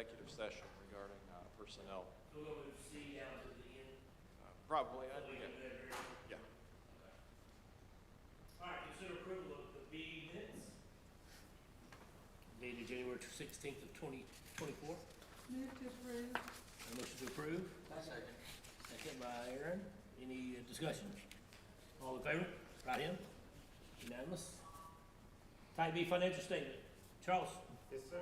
executive session regarding personnel. We're going to see down to the end. Probably, So we can do that very. yeah. All right, consider approval of the B minutes. Dated January 16th of 2024. Move to approve. A motion to approve. Second. Second by Aaron. Any discussion? All in favor? Right hand? Unanimous. Type B financial statement. Charles? Yes, sir.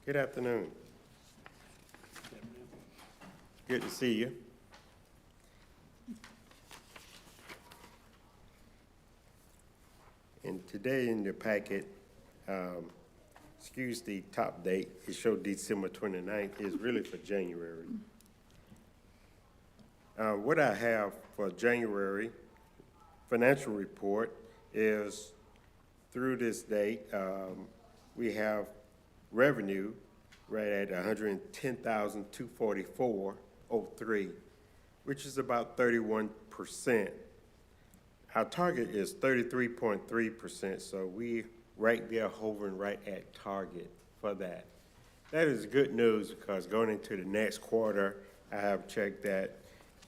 Good afternoon. Good to see you. And today in the packet, excuse the top date, it showed December 29th, it's really for January. What I have for January financial report is through this date, we have revenue right at $110,244.03, which is about 31%. Our target is 33.3%, so we right there hovering right at target for that. That is good news because going into the next quarter, I have checked that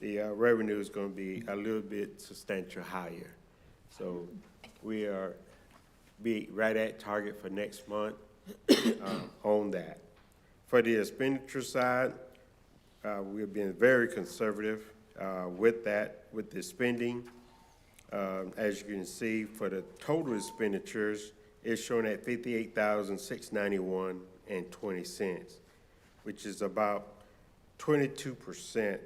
the revenue is going to be a little bit substantial higher. So we are be right at target for next month on that. For the expenditure side, we've been very conservative with that, with the spending. As you can see, for the total expenditures, it's shown at $58,691.20, which is about 22%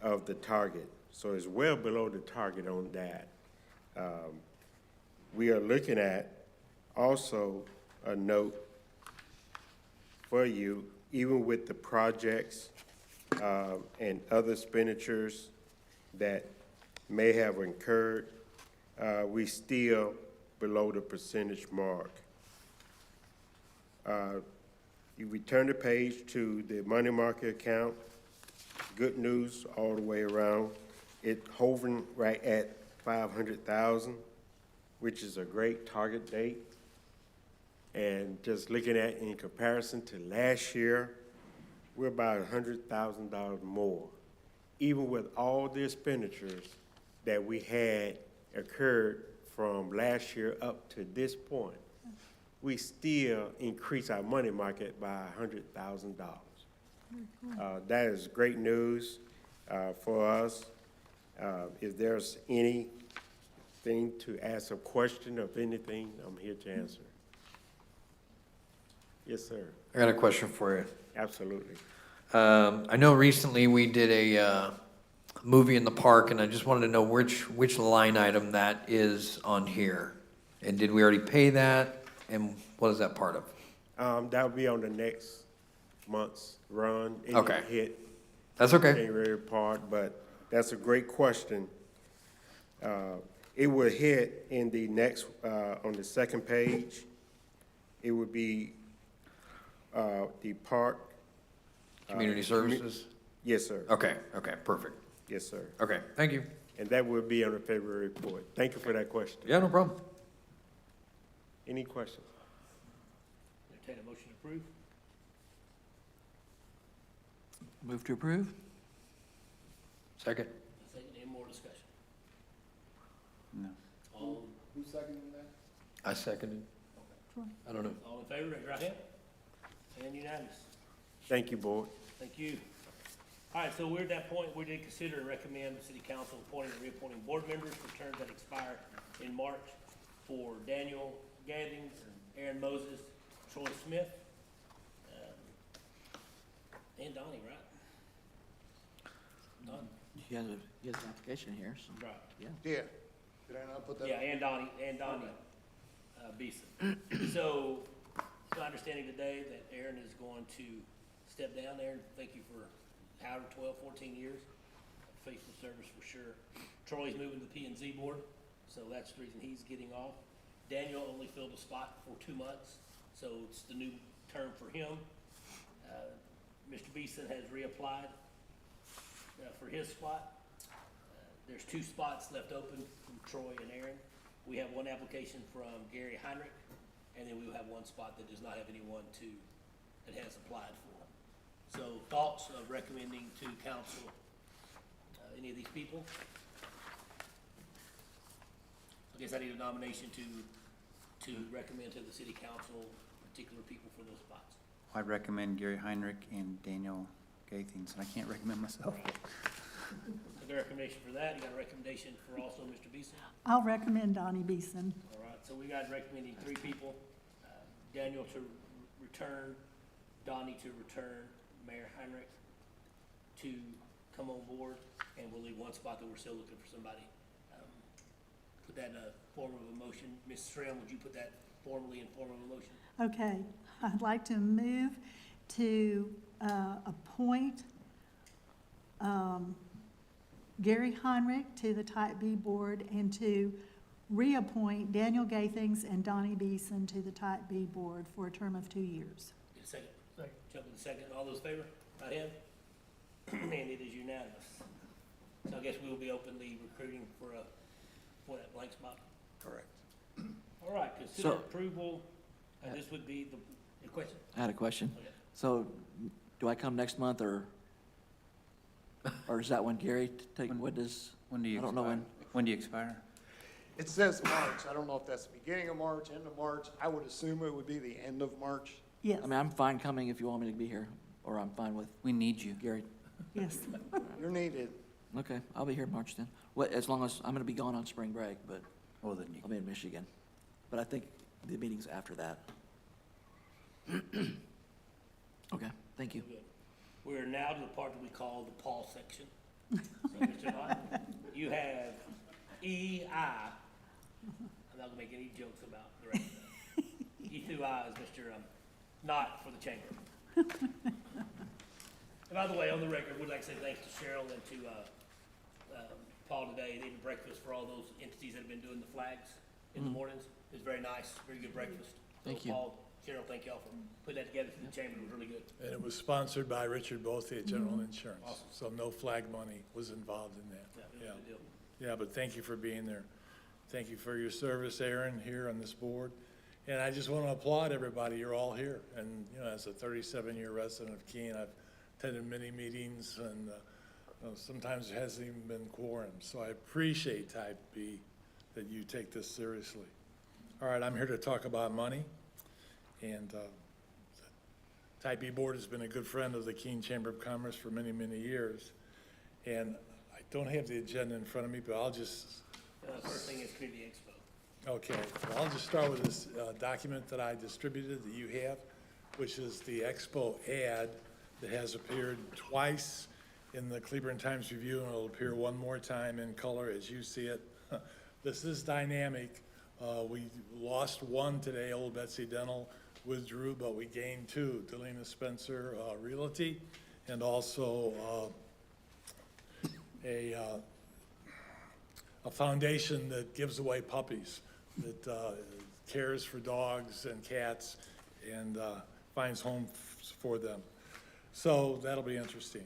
of the target. So it's well below the target on that. We are looking at also a note for you, even with the projects and other expenditures that may have incurred, we still below the percentage mark. You return the page to the money market account. Good news all the way around. It hovering right at 500,000, which is a great target date. And just looking at in comparison to last year, we're about $100,000 more. Even with all the expenditures that we had occurred from last year up to this point, we still increase our money market by $100,000. That is great news for us. If there's anything to ask a question of anything, I'm here to answer. Yes, sir. I got a question for you. Absolutely. I know recently we did a movie in the park, and I just wanted to know which line item that is on here. And did we already pay that? And what is that part of? That will be on the next month's run. It Okay. hit That's okay. January part, but that's a great question. It will hit in the next, on the second page. It would be the park. Community services? Yes, sir. Okay, perfect. Yes, sir. Okay, thank you. And that will be on the February report. Thank you for that question. Yeah, no problem. Any questions? Entertain a motion to approve. Move to approve? Second. Second, any more discussion? No. All, Who seconded that? I seconded. I don't know. all in favor, raise your right hand. And unanimous. Thank you, board. Thank you. All right, so we're at that point, we did consider and recommend the city council appointing and reappointing board members for terms that expire in March for Daniel Gathings, Aaron Moses, Troy Smith, and Donnie, right? Donnie, He has an application here, so, right. yeah. Yeah. Did I not put that? Yeah, and Donnie Beeson. So, it's my understanding today that Aaron is going to step down. Aaron, thank you for however 12, 14 years. Faithful service for sure. Troy's moving to the P&Z board, so that's the reason he's getting off. Daniel only filled a spot for 2 months, so it's the new term for him. Mr. Beeson has reapplied for his spot. There's 2 spots left open from Troy and Aaron. We have one application from Gary Heinrich, and then we will have one spot that does not have anyone that has applied for. So thoughts of recommending to council any of these people? I guess I need a nomination to recommend to the city council particular people for those spots. I'd recommend Gary Heinrich and Daniel Gathings, and I can't recommend myself. I got a recommendation for that. You got a recommendation for also Mr. Beeson? I'll recommend Donnie Beeson. All right, so we got recommending 3 people, Daniel to return, Donnie to return, Mayor Heinrich to come on board, and we'll leave one spot that we're still looking for somebody. Put that in a form of a motion. Ms. Srim, would you put that formally in form of a motion? Okay, I'd like to move to appoint Gary Heinrich to the Type B Board and to reappoint Daniel Gathings and Donnie Beeson to the Type B Board for a term of 2 years. Get a second? Second. Jump with a second. All those in favor? Right hand? And it is unanimous. So I guess we will be openly recruiting for that blank spot. Correct. All right, consider So- approval, and this would be the question? I had a question. Okay. So do I come next month or is that when Gary take, When- what does, When do you I don't know expire? when. When do you expire? It says March. I don't know if that's the beginning of March, end of March. I would assume it would be the end of March. Yes, I mean, I'm fine coming if you want me to be here, or I'm fine with We need you. Gary. yes. You're needed. Okay, I'll be here in March then. What, as long as, I'm gonna be gone on spring break, but Well, then you, I'll be in Michigan. But I think the meeting's after that. Okay, thank you. Good. We're now to the part that we call the Paul section. So, Mr. Knott, you have E.I. I'm not gonna make any jokes about the rest of that. E through I is Mr. Knott for the chamber. And by the way, on the record, we'd like to say thanks to Cheryl and to Paul today. They did breakfast for all those entities that have been doing the flags in the mornings. It was very nice, very good breakfast. So Thank you. Paul, Cheryl, thank y'all for putting that together for the chamber. It was really good. And it was sponsored by Richard Bothy at General Insurance. Awesome. So no flag money was involved in that. Yeah, it was a good deal. Yeah, but thank you for being there. Thank you for your service, Aaron, here on this board. And I just want to applaud everybody. You're all here. And, you know, as a 37-year resident of Keene, I've attended many meetings and sometimes it hasn't even been quorum. So I appreciate Type B that you take this seriously. All right, I'm here to talk about money. And Type B Board has been a good friend of the Keene Chamber of Commerce for many, many years. And I don't have the agenda in front of me, but I'll just, First thing is Community Expo. okay, well, I'll just start with this document that I distributed that you have, which is the Expo ad that has appeared twice in the Cleveland Times Review, and it'll appear one more time in color as you see it. This is dynamic. We lost one today, Old Betsy Dental withdrew, but we gained 2, Delina Spencer Realty, and also a foundation that gives away puppies, that cares for dogs and cats and finds homes for them. So that'll be interesting.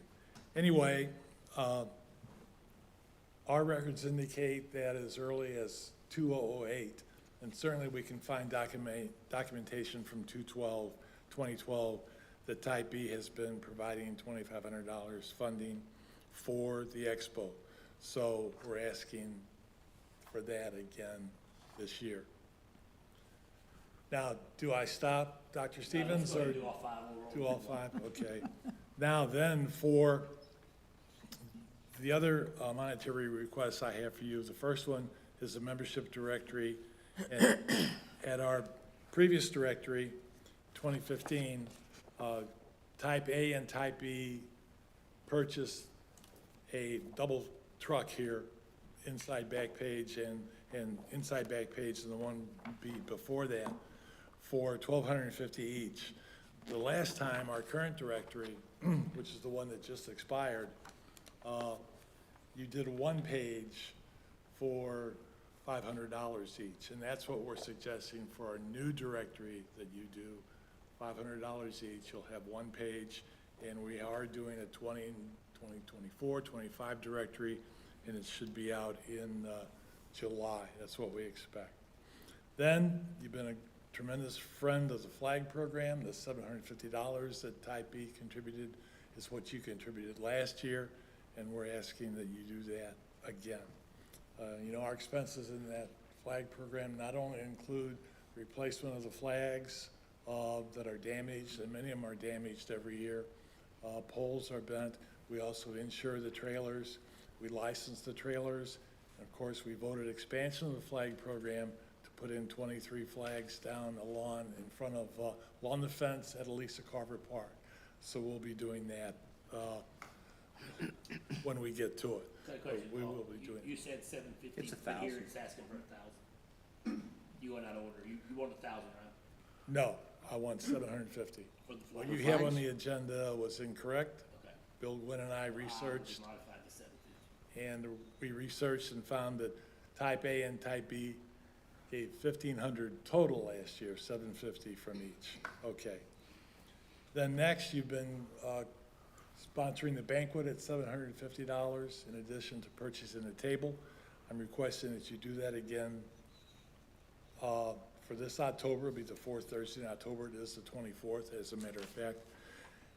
Anyway, our records indicate that as early as 2008, and certainly we can find documentation from 2012, that Type B has been providing $2,500 funding for the expo. So we're asking for that again this year. Now, do I stop, Dr. Stevens? Let's go ahead Or and do all 5. We'll do roll. all 5? Okay. Now then, for the other monetary requests I have for you, the first one is the membership directory. And at our previous directory, 2015, Type A and Type B purchased a double truck here, inside back page and inside back page and the one before that, for $1,250 each. The last time, our current directory, which is the one that just expired, you did one page for $500 each, and that's what we're suggesting for our new directory that you do, $500 each. You'll have one page, and we are doing a 2024, 25 directory, and it should be out in July. That's what we expect. Then, you've been a tremendous friend of the flag program. The $750 that Type B contributed is what you contributed last year, and we're asking that you do that again. You know, our expenses in that flag program not only include replacement of the flags that are damaged, and many of them are damaged every year. Poles are bent. We also insure the trailers. We license the trailers. And of course, we voted expansion of the flag program to put in 23 flags down the lawn in front of, along the fence at Elisa Carver Park. So we'll be doing that when we get to it. So question, We Paul, will be doing. you said 750, It's but here 1,000. it's asking for 1,000. You went out of order. You want 1,000, right? No, I want 750. For the What flag? you have on the agenda was incorrect. Okay. Bill Gwynn and I Just researched, modified to 750. and we researched and found that Type A and Type B gave 1,500 total last year, 750 from each. Okay. Then next, you've been sponsoring the banquet at $750 in addition to purchasing a table. I'm requesting that you do that again for this October. It'll be the fourth Thursday in October. It is the 24th, as a matter of fact.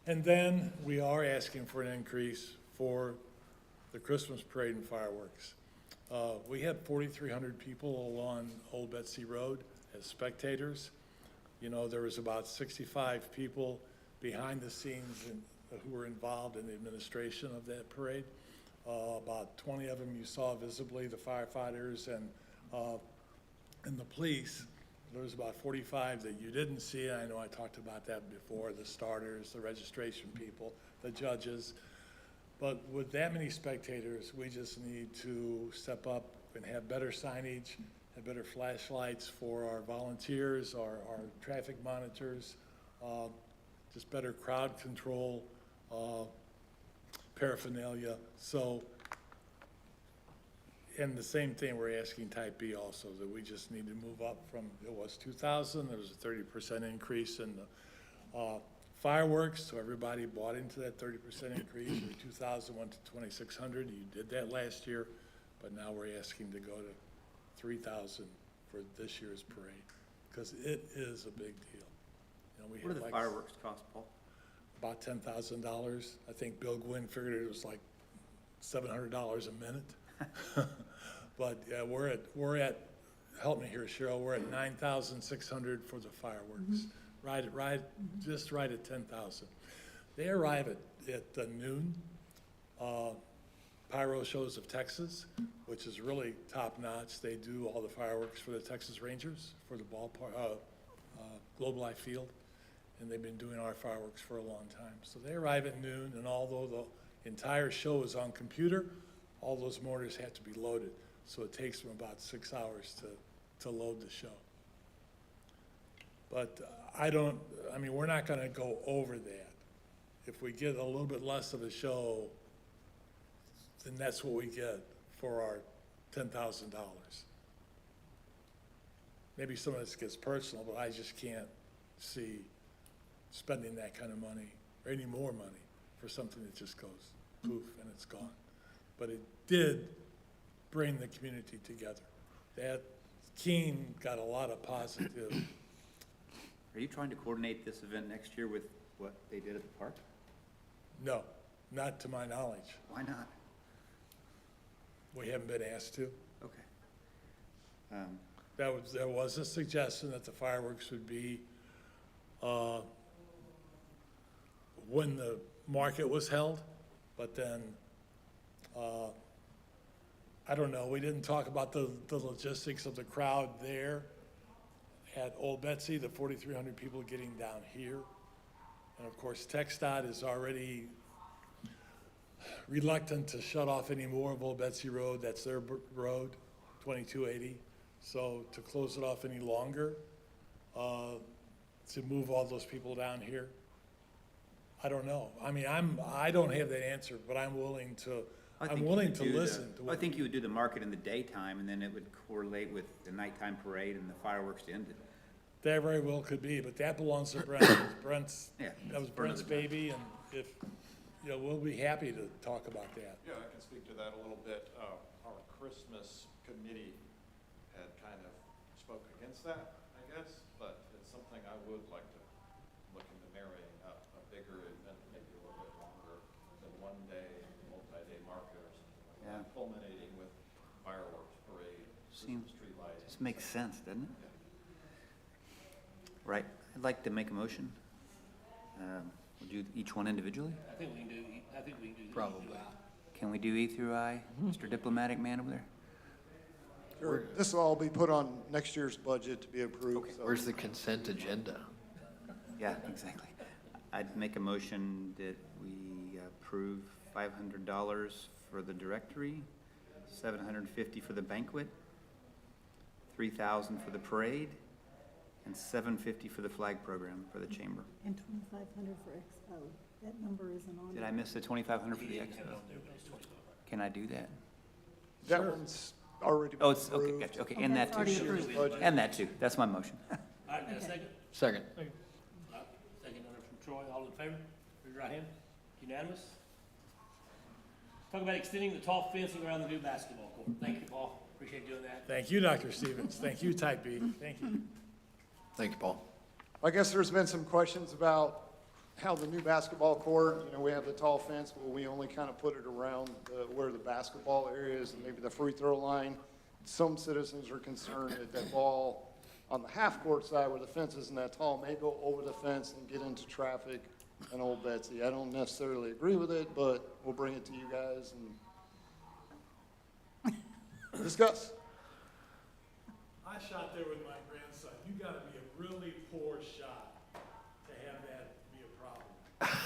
And then we are asking for an increase for the Christmas parade and fireworks. We had 4,300 people along Old Betsy Road as spectators. You know, there was about 65 people behind the scenes who were involved in the administration of that parade. About 20 of them you saw visibly, the firefighters and the police. There was about 45 that you didn't see. I know I talked about that before, the starters, the registration people, the judges. But with that many spectators, we just need to step up and have better signage, have better flashlights for our volunteers, our traffic monitors, just better crowd control, paraphernalia. So, and the same thing, we're asking Type B also, that we just need to move up from, it was 2,000, there was a 30% increase in the fireworks, so everybody bought into that 30% increase. 2,000 went to 2,600. You did that last year, but now we're asking to go to 3,000 for this year's parade, because it is a big deal. You know, we What do had the like fireworks cost, Paul? about $10,000. I think Bill Gwynn figured it was like $700 a minute. But yeah, we're at, help me here, Cheryl, we're at 9,600 for the fireworks. Just right at 10,000. They arrive at noon. Pyro Shows of Texas, which is really top-notch. They do all the fireworks for the Texas Rangers, for the ballpark, Globe Life Field, and they've been doing our fireworks for a long time. So they arrive at noon, and although the entire show is on computer, all those mortars have to be loaded. So it takes them about 6 hours to load the show. But we're not gonna go over that. If we get a little bit less of a show, then that's what we get for our $10,000. Maybe some of this gets personal, but I just can't see spending that kind of money, or any more money, for something that just goes poof and it's gone. But it did bring the community together. That Keene got a lot of positive. Are you trying to coordinate this event next year with what they did at the park? No, not to my knowledge. Why not? We haven't been asked to. Okay. There was a suggestion that the fireworks would be when the market was held, but then, I don't know, we didn't talk about the logistics of the crowd there at Old Betsy, the 4,300 people getting down here. And of course, TxDOT is already reluctant to shut off any more of Old Betsy Road. That's their road, 2280. So to close it off any longer, to move all those people down here, I don't know. I mean, I don't have that answer, but I'm willing to, I I'm think you willing would to do the- listen to I what. think you would do the market in the daytime, and then it would correlate with the nighttime parade and the fireworks to end it. That very well could be, but that belongs to Brent. Yeah, That was it's part of Brent's the time. baby, and if, we'll be happy to talk about that. Yeah, I can speak to that a little bit. Our Christmas committee had kind of spoke against that, I guess, but it's something I would like to look into marrying up a bigger event, maybe a little bit longer than one day, multi-day market or something like that, culminating with fireworks parade, Seems, Christmas tree lighting. this makes sense, doesn't it? Right, I'd like to make a motion. We'll do each one individually. I think we can do, Probably. Can we do E through I, Mr. Diplomatic Man over there? Sure. This will all be put on next year's budget to be approved. so- Where's the consent agenda? Yeah, exactly. I'd make a motion that we approve $500 for the directory, $750 for the banquet, $3,000 for the parade, and $750 for the flag program for the chamber. And 2,500 for Expo. That number isn't on Did there. I miss the $2,500 for the have it expo? on there, but it's 25. Can I do that? That one's already Oh, been it's, okay, approved. gotcha, okay, Oh, and that's that already too. approved. Budget. And that too, that's my motion. All right, got a Okay. second? Second. All right, second from Troy, all in favor? Raise your right hand. Unanimous? Talk about extending the tall fencing around the new basketball court. Thank you, Paul. Appreciate doing that. Thank you, Dr. Stevens. Thank you, Type B. Thank you. Thank you, Paul. I guess there's been some questions about how the new basketball court, we have the tall fence, but we only kind of put it around where the basketball area is and maybe the free throw line. Some citizens are concerned that that ball on the half-court side where the fence isn't that tall may go over the fence and get into traffic and Old Betsy. I don't necessarily agree with it, but we'll bring it to you guys and discuss. I shot there with my grandson. You gotta be a really poor shot to have that be a problem.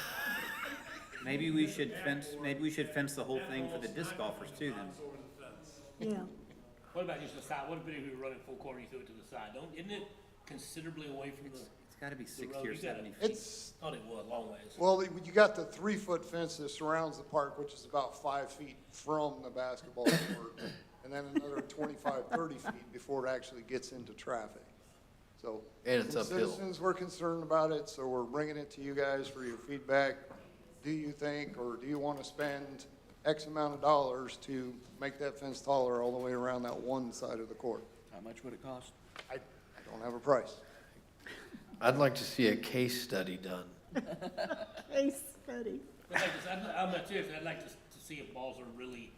Maybe we should fence the whole thing for the disc golfers too then. Bounce over the fence. Yeah. What about just the side? What if we were running full court and you threw it to the side? Isn't it considerably away from the, It's gotta be road, 60 or you gotta- 70 feet. It's, thought it was, long ways. well, you got the 3-foot fence that surrounds the park, which is about 5 feet from the basketball court, and then another 25, 30 feet before it actually gets into traffic. So, And it's some uphill. citizens were concerned about it, so we're bringing it to you guys for your feedback. Do you think, or do you want to spend X amount of dollars to make that fence taller all the way around that one side of the court? How much would it cost? I don't have a price. I'd like to see a case study done. Case study. I'm not serious. I'd like to see if balls are really,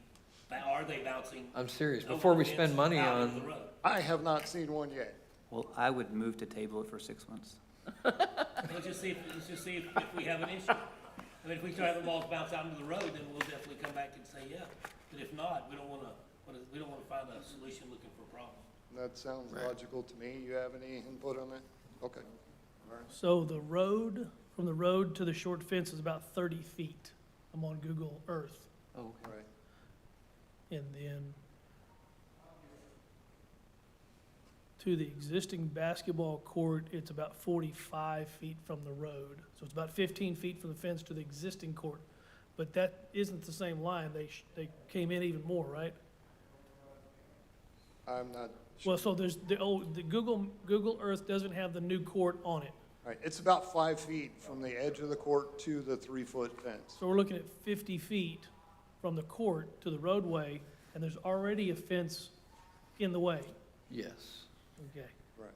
are they bouncing? I'm serious. over Before the we fence spend money out into on, the road? I have not seen one yet. Well, I would move to table it for 6 months. Let's just see if we have an issue. I mean, if we start having balls bounce out into the road, then we'll definitely come back and say, yeah. But if not, we don't wanna find a solution looking for a problem. That sounds logical to me. You have any input on that? Okay. So the road, from the road to the short fence is about 30 feet. I'm on Google Earth. Oh, All right. And then to the existing basketball court, it's about 45 feet from the road. So it's about 15 feet from the fence to the existing court. But that isn't the same line. They came in even more, right? I'm not sure. Well, so there's the Google Earth doesn't have the new court on it. All right, it's about 5 feet from the edge of the court to the 3-foot fence. So we're looking at 50 feet from the court to the roadway, and there's already a fence in the way. yes. Okay. Right.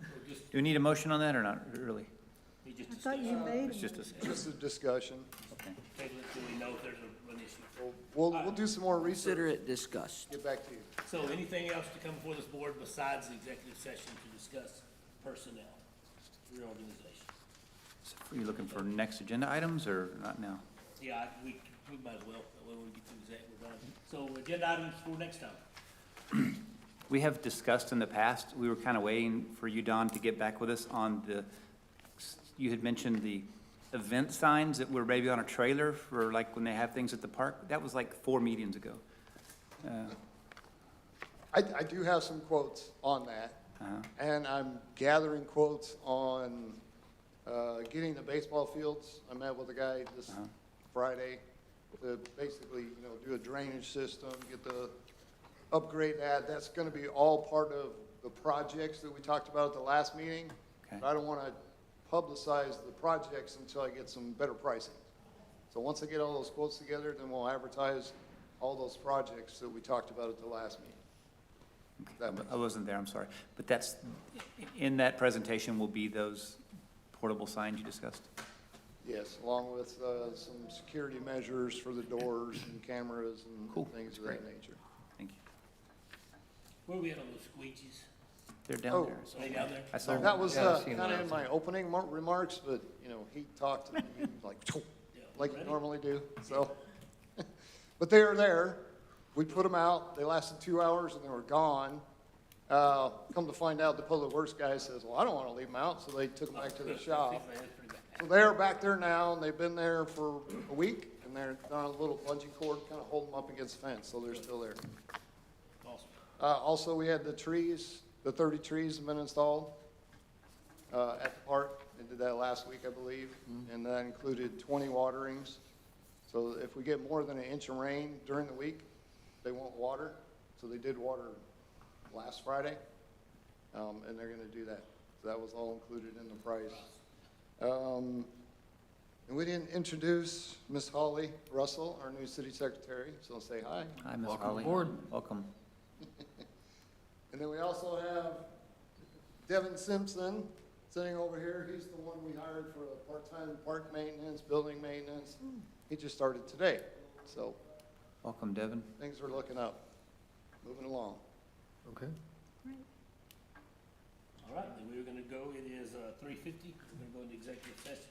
We'll just, do we need a motion on that or not, really? we just I discuss, thought you made It's it. just a, Just a discussion. okay. table it till we know if there's an issue. We'll do some more Consider research. it discussed. Get back to you. So anything else to come before this board besides the executive session to discuss personnel, reorganization? So are you looking for next agenda items or not now? Yeah, we might as well, that way when we get through exec, we're done. So agenda items for next time. We have discussed in the past, we were kind of waiting for you, Don, to get back with us on you had mentioned the event signs that were maybe on a trailer for like when they have things at the park. That was like 4 meetings ago. I do have some quotes on that, and I'm gathering quotes on getting the baseball fields. I met with a guy this Friday to basically, do a drainage system, upgrade that. That's gonna be all part of the projects that we talked about at the last meeting. Okay. But I don't wanna publicize the projects until I get some better pricing. So once I get all those quotes together, then we'll advertise all those projects that we talked about at the last meeting. That makes- I wasn't there, I'm sorry. But that's, in that presentation will be those portable signs you discussed? Yes, along with some security measures for the doors and cameras and Cool. things of that nature. Thank you. Where are we at on those squeegees? They're down Oh. there. Are they down there? I saw That was Yeah, I've seen kind of those. in my opening remarks, but, you know, he talked to me like, Yeah. like you Ready? normally do, so. But they were there. We put them out. They lasted 2 hours and they were gone. Come to find out, the public works guy says, well, I don't want to leave them out, so they took them back to the shop. That's pretty bad. So they're back there now, and they've been there for a week, and they're on a little bungee cord, kind of holding them up against the fence, so they're still there. Awesome. Also, we had the trees, the 30 trees have been installed at the park. They did that last week, I believe, and that included 20 waterings. So if we get more than an inch of rain during the week, they won't water. So they did water last Friday, and they're gonna do that. So that was all included in the price. And we didn't introduce Miss Holly Russell, our new city secretary, so say hi. Hi, Ms. Welcome Holly. aboard. Welcome. And then we also have Devin Simpson sitting over here. He's the one we hired for a part-time park maintenance, building maintenance. He just started today, so Welcome, Devin. things are looking up, moving along. Okay. All right, then we're gonna go, it is 3:50, we're gonna go into executive session.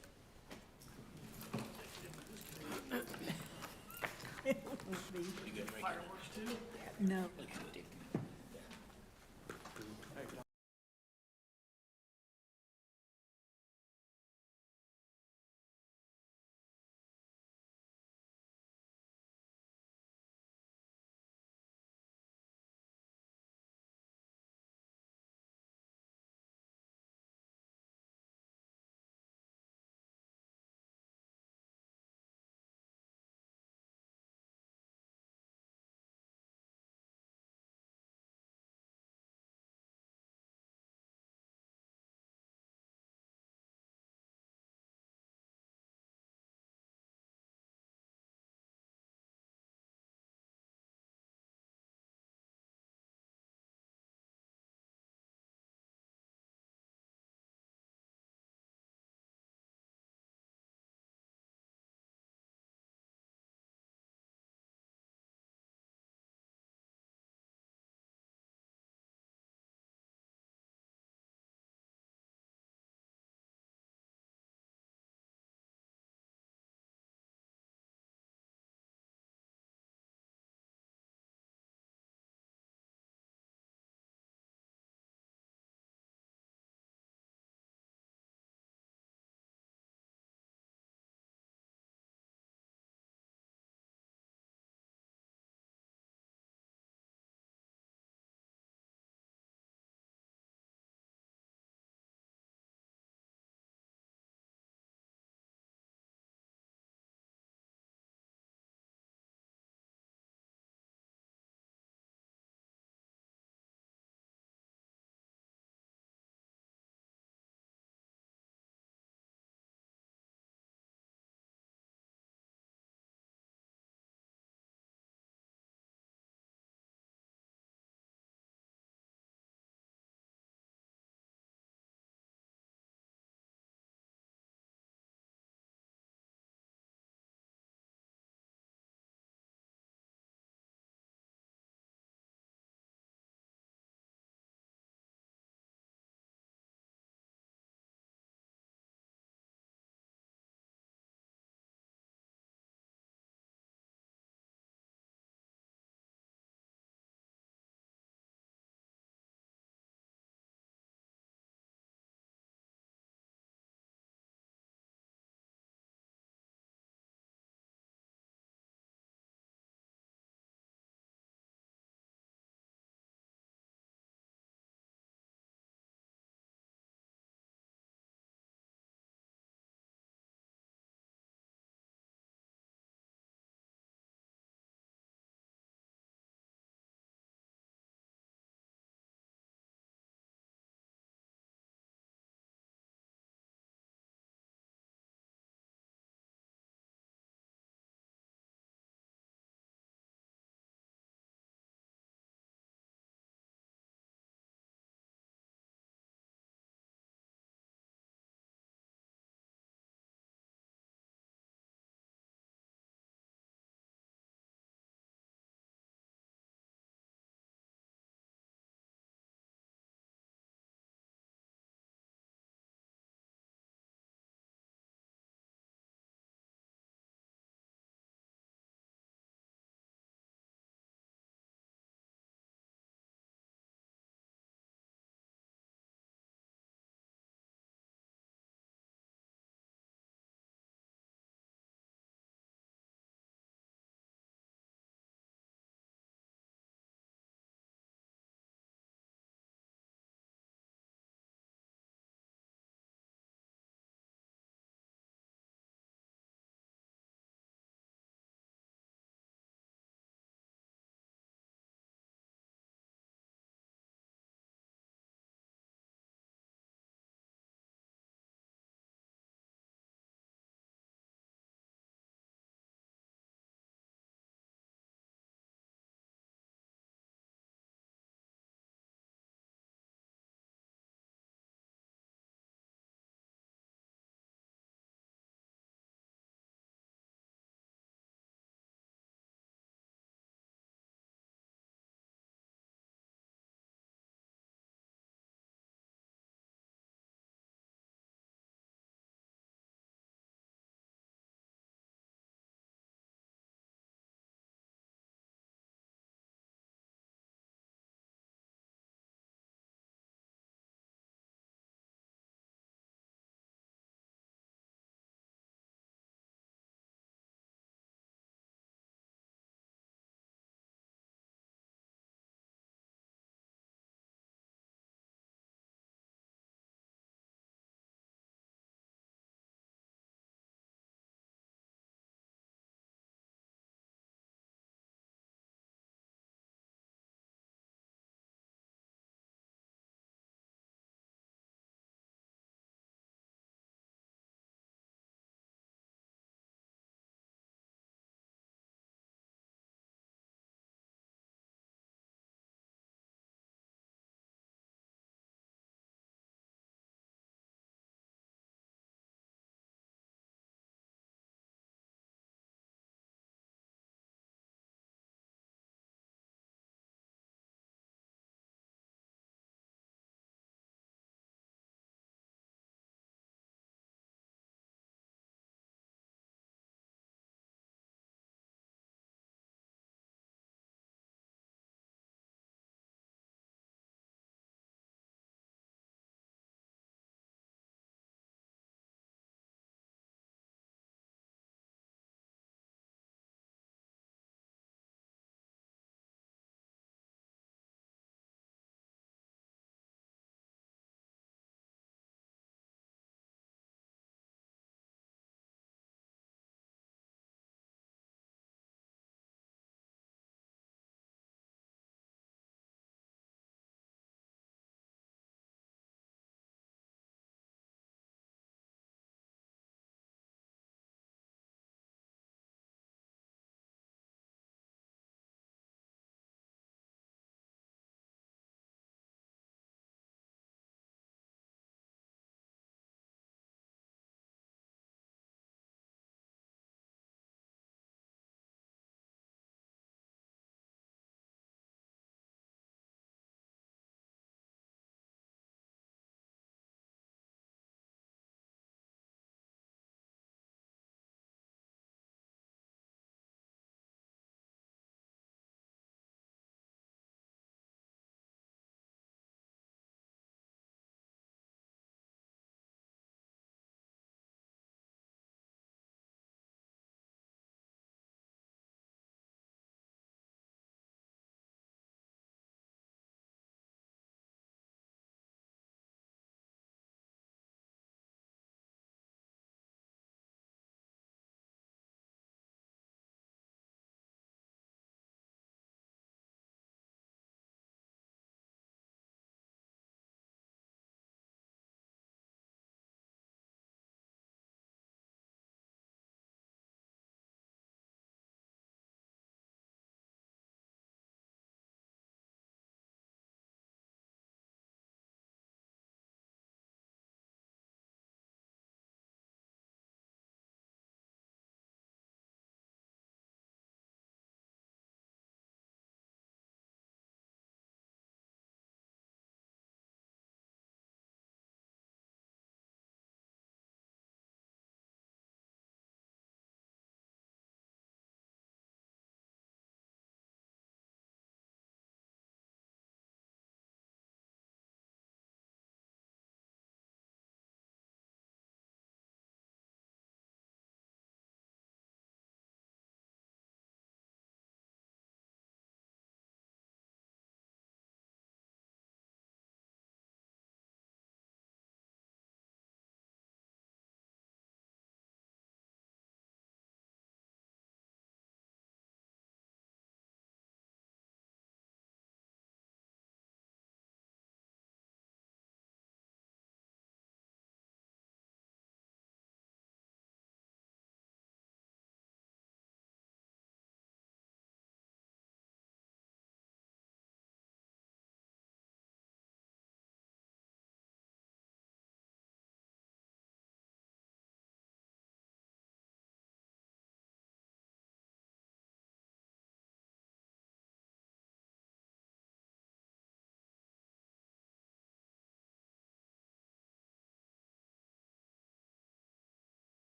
You good, Rick? Fireworks too? No.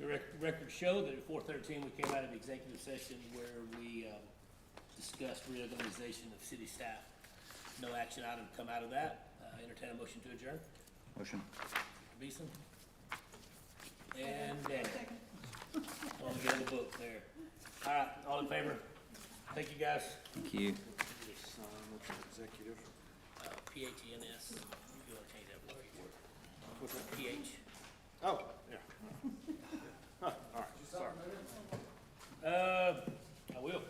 The records show that at 4:13, we came out of executive session where we discussed reorganization of city staff. No action item come out of that. Entertain a motion to adjourn. Motion. Beeson? And Daniel. On the other book there. All right, all in favor? Thank you, guys. Thank you. Executive. PHENS. You wanna change that word? PH. Oh, yeah. All right, sorry. I will.